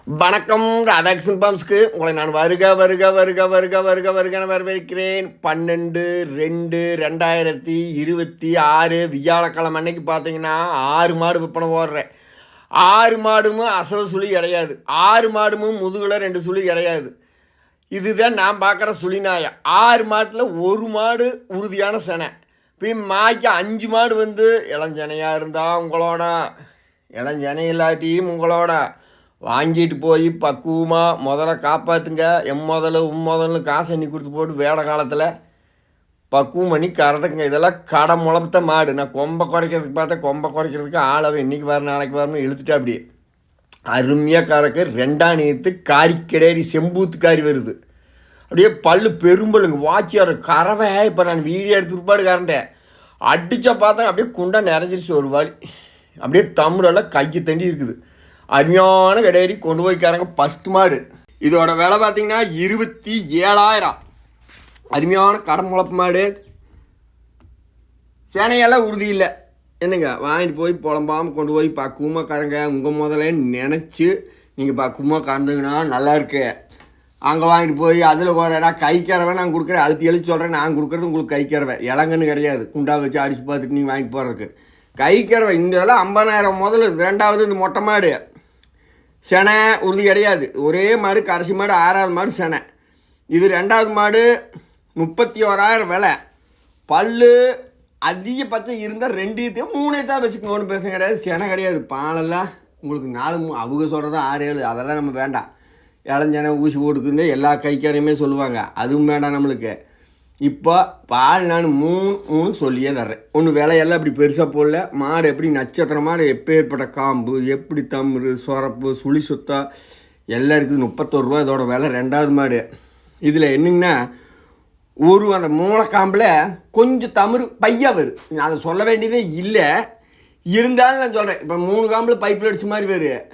வணக்கம். ராதாகிருஷ்ணன் பாம்ஸ்க்கு உங்களை நான் வருக வரவேற்கிறேன். 12/2/2026 வியாழக்கிழமை அன்னைக்கு பார்த்தீங்கன்னா 6 மாடு விற்பனை போடுறேன். 6 மாடும் அசவு சுழி கிடையாது. 6 மாடும் முதுகில் 2 சுழி கிடையாது. இதுதான் நான் பார்க்குற சுழிநாயை. 6 மாட்டில் ஒரு மாடு உறுதியான செனை. இப்போ மாய்க்கு 5 மாடு வந்து இளஞ்சனையாக இருந்தால் உங்களோட, இளஞ்சனை இல்லாட்டியும் உங்களோட வாங்கிட்டு போய் பக்குவமாக முதல்ல காப்பாற்றுங்க. முதல்னு காசு எண்ணி கொடுத்து போட்டு வேட காலத்தில் பக்குவம் பண்ணி கறதுக்குங்க. இதெல்லாம் கடை முளப்பத்த மாடு. நான் கொம்பை குறைக்கிறதுக்கு பார்த்தா கொம்பை குறைக்கிறதுக்கு ஆளவை இன்றைக்கி வர நாளைக்கு வரணும் இழுத்துட்டு அப்படியே அருமையாக கறக்கு. 2ஆம் நீத்து காரிக்கடேரி செம்பூத்துக்காரி வருது. அப்படியே பல்லு பெரும்பலுங்க வாட்சியார் கறவை. இப்போ நான் வீடியோ எடுத்து உட்பாடு கறந்தேன். அடித்தா பார்த்தா அப்படியே குண்டா நிறைஞ்சிருச்சு ஒரு வாளி. அப்படியே தமிழெல்லாம் கைக்கு தண்டி இருக்குது. அருமையான கடையரி கொண்டு போய்க்காரங்க. ஃபஸ்ட்டு மாடு இதோட விலை பார்த்தீங்கன்னா 27,000. அருமையான கடை முளப்பு மாடு. சேனையெல்லாம் உறுதி இல்லை என்னங்க. வாங்கிட்டு போய் புலம்பாமல் கொண்டு போய் பக்குவமாக கறங்க. உங்கள் முதல்ல நினச்சி நீங்கள் பக்குவமாக கறந்துங்கன்னா நல்லா இருக்கு. அங்கே வாங்கிட்டு போய் அதில் குறையா கைக்கிறவை நான் கொடுக்குறேன். அழுத்தி சொல்கிறேன். நான் கொடுக்குறது உங்களுக்கு கைக்கிறவை. இளங்கன்னு கிடையாது. குண்டா வச்சு அடித்து பார்த்துட்டு நீங்கள் வாங்கிட்டு போகிறதுக்கு கைக்கிறவை. இந்த இதெல்லாம் 50,000 முதல்ல. 2வது இந்த மொட்டை மாடு செனை உறுதி கிடையாது. ஒரே மாடு கடைசி மாடு 6வது மாடு செனை. இது 2வது மாடு 31,000 விலை. பல்லு அதிகபட்சம் இருந்தால் 2 3 தான் வச்சுக்கோங்க. ஒன்றும் பேச கிடையாது. செனை கிடையாது. பாலெல்லாம் உங்களுக்கு 4 அவங்க சொல்கிறது 6-7 அதெல்லாம் நம்ம வேண்டாம். இளஞ்சனை ஊசி போட்டுக்குன்னு எல்லா கைக்காரையுமே சொல்லுவாங்க. அதுவும் வேண்டாம் நம்மளுக்கு. இப்போ பால் நான் 3 சொல்லியே தர்றேன். ஒன்று விலையெல்லாம் இப்படி பெருசாக போடல. மாடு எப்படி நட்சத்திரம் மாதிரி எப்பேற்பட்ட காம்பு, எப்படி தம்பு சொரப்பு சுழி சுத்தா எல்லாம் இருக்குது. 31 ரூபா இதோட விலை. 2வது மாடு இதில் என்னங்கன்னா ஒரு அந்த மூளைக்காம்பில் கொஞ்சம் தமிழ் பையா வரும். நான் அதை சொல்ல வேண்டியதே இல்லை. இருந்தாலும் நான் சொல்கிறேன். இப்போ 3 காம்பில் பைப்பில் அடித்த மாதிரி வரும்.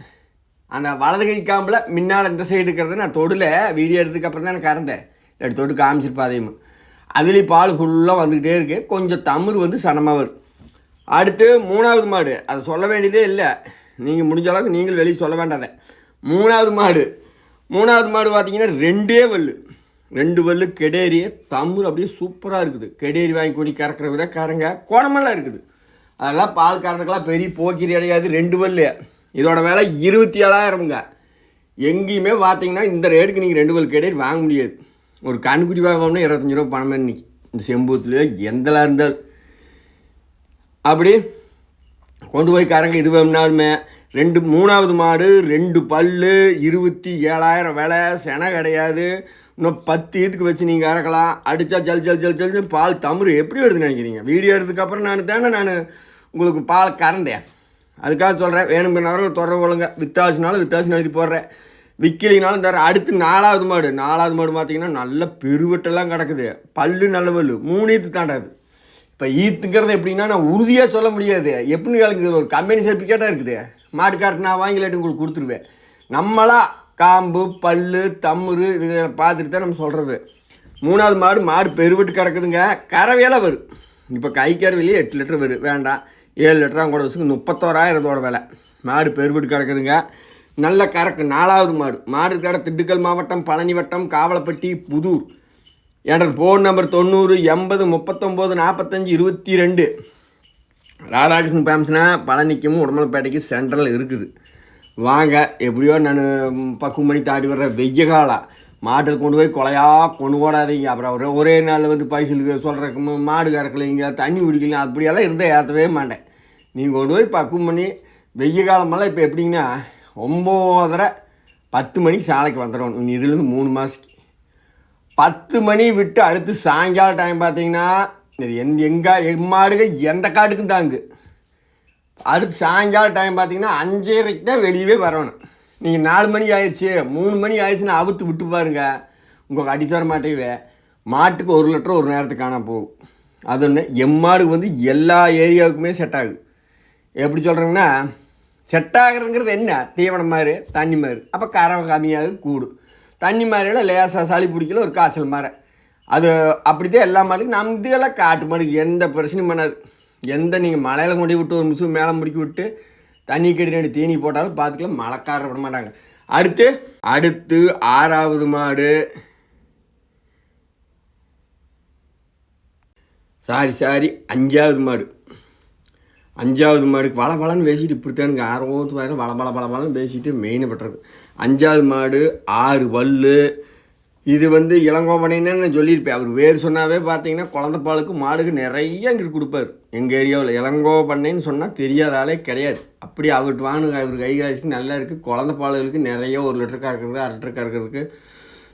அந்த வலது கை காம்பில் முன்னால் இந்த சைடு இருக்கிறது நான் தொடில் வீடியோ எடுத்ததுக்கப்புறம் தான் எனக்கு கறந்தேன். எடுத்து தொட்டு காமிச்சிருப்பாதையும் அதுலேயும் பால் ஃபுல்லாக வந்துக்கிட்டே இருக்குது. கொஞ்சம் தமிழ் வந்து சனமாக வரும். அடுத்து 3வது மாடு அதை சொல்ல வேண்டியதே இல்லை. நீங்கள் முடிஞ்ச அளவுக்கு நீங்கள் வெளியே சொல்ல வேண்டாத. 3வது மாடு பார்த்தீங்கன்னா 2 வல்லு கெடேரி தமிழ் அப்படியே சூப்பராக இருக்குது. கெடேரி வாங்கி கொண்டு கறக்கிற வித கறங்க கோணமெல்லாம் இருக்குது. அதெல்லாம் பால் கறந்துக்கெல்லாம் பெரிய போக்கிரி கிடையாது. 2 வல்லு இதோட விலை 27,000ங்க. எங்கேயுமே பார்த்தீங்கன்னா இந்த ரேட்டுக்கு நீங்கள் 2 வல்லு கெடேரி வாங்க முடியாது. ஒரு கண்குட்டி வாங்கணும்னா 25 ரூபா பணம் இன்றைக்கி இந்த செம்பூத்துலேயே எந்தெல்லாம் இருந்தாலும் அப்படி கொண்டு போய் கறங்க. இது வேணும்னாலுமே 3வது மாடு 2 பல்லு 27,000 விலை. செனை கிடையாது. இன்னும் 10 ஈத்துக்கு வச்சு நீங்கள் கறக்கலாம். அடித்தா ஜல் பால் தமிழ் எப்படி வருதுன்னு நினைக்கிறீங்க? வீடியோ எடுத்ததுக்கப்புறம் நான் உங்களுக்கு பால் கறந்தேன். அதுக்காக சொல்கிறேன். வேணுங்கிறவர்கள் தொடர்பு கொள்ளுங்க. வித்தாசினாலும் எழுதி போடுறேன். விற்கலினாலும் தர. அடுத்து 4வது மாடு பார்த்தீங்கன்னா நல்ல பெருவட்டெல்லாம் கிடக்குது. பல்லு நல்ல பல்லு 3 ஈத்து தாண்டாது. இப்போ ஈத்துங்கிறது எப்படின்னா நான் உறுதியாக சொல்ல முடியாது. எப்படின்னு கலக்குது ஒரு கம்பெனி சர்டிஃபிகேட்டாக இருக்குது. மாட்டுக்காரட்டு நான் வாங்கிலாட்டி உங்களுக்கு கொடுத்துருவேன். நம்மளா காம்பு பல்லு தம்முரு இது பார்த்துட்டு தான் நம்ம சொல்கிறது. 3வது மாடு பெருவட்டு கிடக்குதுங்க. கறவையெல்லாம் வரும். இப்போ கைக்கறவையிலேயே 8 லிட்டர் வரும். வேண்டாம் 7 லிட்டராக கூட வச்சுக்கு 31,000 இதோட விலை. மாடு பெருவட்டு கிடக்குதுங்க. நல்ல கறக்கு. 4வது மாடு கடை திண்டுக்கல் மாவட்டம் பழனி வட்டம் காவலப்பட்டி புதூர். எனது ஃபோன் நம்பர் 90 80 39 45 22. ராதாகிருஷ்ணன் பேம்ஸ்னா பழனிக்கும் உடம்பலப்பேட்டைக்கு சென்ட்ரல் இருக்குது. வாங்க. எப்படியோ நான் பக்குவம் பண்ணி தாடி வர்ற வெய்ய காலம் மாட்டில் கொண்டு போய் கொண்டு ஓடாதீங்க. அப்புறம் ஒரே நாளில் வந்து பைசலுக்கு சொல்கிறக்கு மாடு கறக்கலைங்க தண்ணி குடிக்கலாம் அப்படியெல்லாம் இருந்தால் ஏற்றவே மாட்டேன். நீங்கள் கொண்டு போய் பக்குவம் பண்ணி வெய்ய காலமெல்லாம் இப்போ எப்படிங்கன்னா 9:30 10 மணிக்கு சாலைக்கு வந்துடணும். இதுலேருந்து 3 மாதத்துக்கு 10 மணி விட்டு அடுத்து சாயங்காலம் டைம் பார்த்தீங்கன்னா இது எம்மாடுக எந்த காட்டுக்கும் தாங்கு. அடுத்து சாயங்காலம் டைம் பார்த்தீங்கன்னா 5:30க்கு தான் வெளியவே வரணும். நீங்கள் 4 மணி ஆயிடுச்சு 3 மணி ஆயிடுச்சுன்னா அவுத்து விட்டு பாருங்கள். உங்களுக்கு அடித்து வர மாட்டேவே. மாட்டுக்கு 1 லிட்டர் ஒரு நேரத்துக்கு காணாமல் போகும். அது ஒன்று. எம்மாடுக்கு வந்து எல்லா ஏரியாவுக்குமே செட் ஆகுது. எப்படி சொல்கிறேங்கன்னா செட் ஆகுறதுங்கிறது என்ன? தீவனம் மாதிரி தண்ணி மாதிரி. அப்போ கறவை கம்மியாக கூடும். தண்ணி மாதிரிலாம் லேசாக சளி பிடிக்கல ஒரு காய்ச்சல் மாதிரி. அது அப்படித்தான் எல்லா மாடுக்கும். நம்ம இதெல்லாம் காட்டு மாடுக்கு எந்த பிரச்சனையும் பண்ணாது. எந்த நீங்கள் மலையில் கொண்டு விட்டு ஒரு நிமிஷம் மேலே முடிக்கி விட்டு தண்ணி கட்டி 2 தீனி போட்டாலும் பார்த்துக்கலாம். மழைக்காரர் விட மாட்டாங்க. அடுத்து அடுத்து 6வது மாடு, சாரி 5வது மாடு. 5வது மாடுக்கு வளன்னு பேசிட்டு இப்படித்தானுங்க ஆர்வத்து பாருங்க வளன்னு பேசிட்டு மெயினை பட்டுறது. 5வது மாடு 6 வல்லு. இது வந்து இளங்கோவனைன்னு நான் சொல்லியிருப்பேன். அவர் வேறு சொன்னாவே பார்த்தீங்கன்னா குழந்த பாலுக்கு மாடுக்கு நிறைய இங்கிட்டு கொடுப்பார். எங்கள் ஏரியாவில் இளங்கோ பண்ணைன்னு சொன்னால் தெரியாத ஆளே கிடையாது. அப்படி அவர்கிட்ட வாங்க அவர் கை காசுக்கு நல்லா இருக்குது. குழந்த பாலுகளுக்கு நிறைய 1 லிட்டர் கறக்கிறது 1/2 லிட்டர் கறக்கிறதுக்கு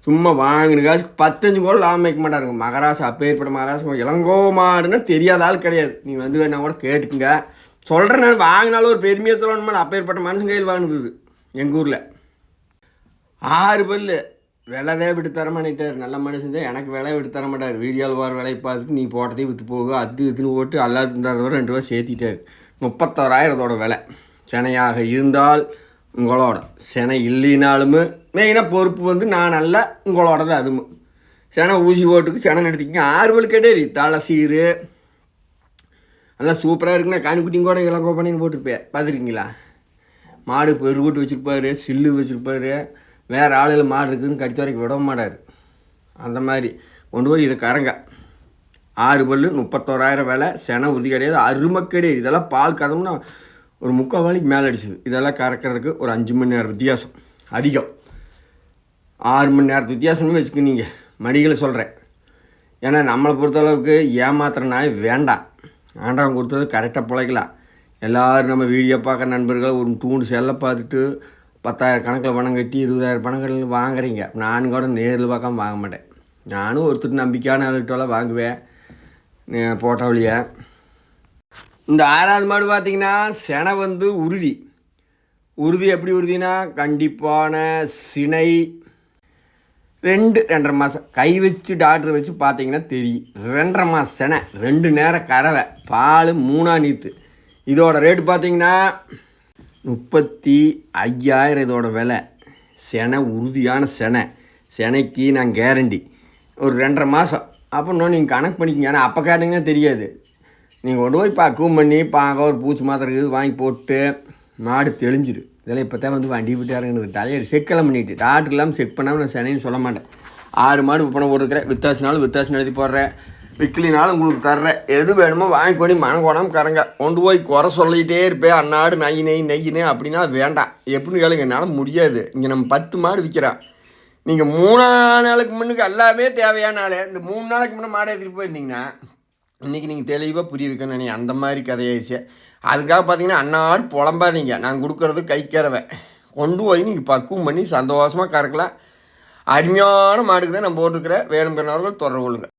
சும்மா வாங்கின காசுக்கு 15 கூட லாபம் வைக்க மாட்டாருங்க. மகராசு அப்பேற்பட்ட மகராசு இளங்கோ மாடுன்னா தெரியாத ஆள் கிடையாது. நீ வந்து வேணா கூட கேட்டுக்குங்க. சொல்கிறேன் நான் வாங்கினாலும் ஒரு பெருமையாக சொல்லணுமா அப்பேற்பட்ட மனுஷன் கையில் வாங்குது எங்கள் ஊரில். 6 பல்லு விலைதே விட்டு தரமாட்டார். நல்ல மனுஷன் தான். எனக்கு விலை விட்டு தர மாட்டார். வீடியோவில் வர விலை பார்த்துட்டு நீ போட்டதே விற்று போக இதுன்னு போட்டு அல்லாது தந்தவரை 2 ரூபா சேர்த்திட்டார். 31,000 விலை. செனையாக இருந்தால் உங்களோட, செனை இல்லைனாலுமே மெயினாக பொறுப்பு வந்து நான் நல்லா உங்களோட தான். அதுவும் செனை ஊசி போட்டுக்கு செனை நடத்திக்கிங்க. 6 பல்லு கேட்டேரி தலை சீரு நல்லா சூப்பராக இருக்குண்ணா. காணிக்குட்டியும் கூட இளங்கோ பண்ணின்னு போட்டுருப்பேன் பார்த்துருக்கீங்களா. மாடு பெருகூட்டு வச்சுருப்பார், சில்லு வச்சுருப்பார். வேறு ஆளுகள் மாடு இருக்குதுன்னு கடித்த வரைக்கும் விட மாட்டார். அந்த மாதிரி கொண்டு போய் இதை கறங்க. 6 பல்லு 31,000 விலை. செனை உறுதி கிடையாது, அருமை கிடையாது. இதெல்லாம் பால் கதம்னா ஒரு 3/4 வாளிக்கு மேலே அடிச்சுது. இதெல்லாம் கறக்கிறதுக்கு ஒரு 5 மணி நேரம் வித்தியாசம் அதிகம். 6 மணி நேரத்து வித்தியாசம்னு வச்சுக்கினீங்க மடிகளை சொல்கிறேன். ஏன்னா நம்மளை பொறுத்தளவுக்கு ஏமாத்துற நாய் வேண்டாம். ஆண்டவன் கொடுத்தது கரெக்டாக பிழைக்கலாம். எல்லோரும் நம்ம வீடியோ பார்க்குற நண்பர்கள் ஒரு தூண்டு செல்லை பார்த்துட்டு 10,000 கணக்கில் பணம் கட்டி 20,000 பணங்கள் வாங்குறீங்க. நானும் கூட நேரில் பார்க்காம வாங்க மாட்டேன். நானும் ஒருத்தர் நம்பிக்கையான ஆளுகிட்டலாம் வாங்குவேன் போட்டோவிலையே. இந்த 6வது மாடு பார்த்திங்கன்னா செனை வந்து உறுதி எப்படி உறுதினா கண்டிப்பான சினை 2-2.5 மாதம் கை வச்சு டாக்டர் வச்சு பார்த்தீங்கன்னா தெரியும். 2.5 மாதம் செனை, 2 நேரம் கறவை, பால் 3 நீத்து. இதோட ரேட்டு பார்த்தீங்கன்னா 35,000 இதோட விலை. செனை உறுதியான செனைக்கு நான் கேரண்டி ஒரு 2.5 மாதம். அப்படின்னா நீங்கள் கணக்கு பண்ணிக்கிங்க. ஏன்னா அப்போ கேட்டிங்கன்னா தெரியாது. நீங்கள் கொண்டு போய் பக்குவம் பண்ணி ஒரு பூச்சி மாத்திரை இருக்குது வாங்கி போட்டு மாடு தெளிஞ்சிரு. இதெல்லாம் இப்போ தான் வந்து வண்டி விட்டு இறங்குறது. தலையை செக்கெல்லாம் பண்ணிவிட்டு டாக்டர் இல்லாமல் செக் பண்ணாமல் நான் சென்னைன்னு சொல்ல மாட்டேன். 6 மாடு விற்பனை போட்டுருக்கிறேன். வித்தாசினாலும் எழுதி போடுறேன். விற்கலினாலும் உங்களுக்கு தர்றேன். எது வேணுமோ வாங்கி பண்ணி மனக்கோணாமல் கறங்க. கொண்டு போய் குறை சொல்லிகிட்டே இருப்பேன். அந்நாடு நெய்யினே அப்படின்னா வேண்டாம். எப்படின்னு கேளுங்க, என்னால் முடியாது. இங்கே நம்ம 10 மாடு விற்கிறோம். நீங்கள் 3 நாளுக்கு முன்னுக்கு எல்லாமே தேவையான ஆள். இந்த 3 நாளைக்கு முன்னே மாடை எடுத்துகிட்டு போயிருந்தீங்கன்னா இன்றைக்கி நீங்கள் தெளிவாக புரிய வைக்கணும். அந்த மாதிரி கதையாயிடுச்சு. அதுக்காக பார்த்தீங்கன்னா அந்நாடு புலம்பாதீங்க. நான் கொடுக்குறது கைக்கிறவை கொண்டு போய் நீங்கள் பக்குவம் பண்ணி சந்தோஷமாக கறக்கலாம். அருமையான மாடுக்கு தான் நான் போட்டுக்கிறேன். வேணுங்கிறவர்கள் தொடர்பு கொள்ளுங்கள்.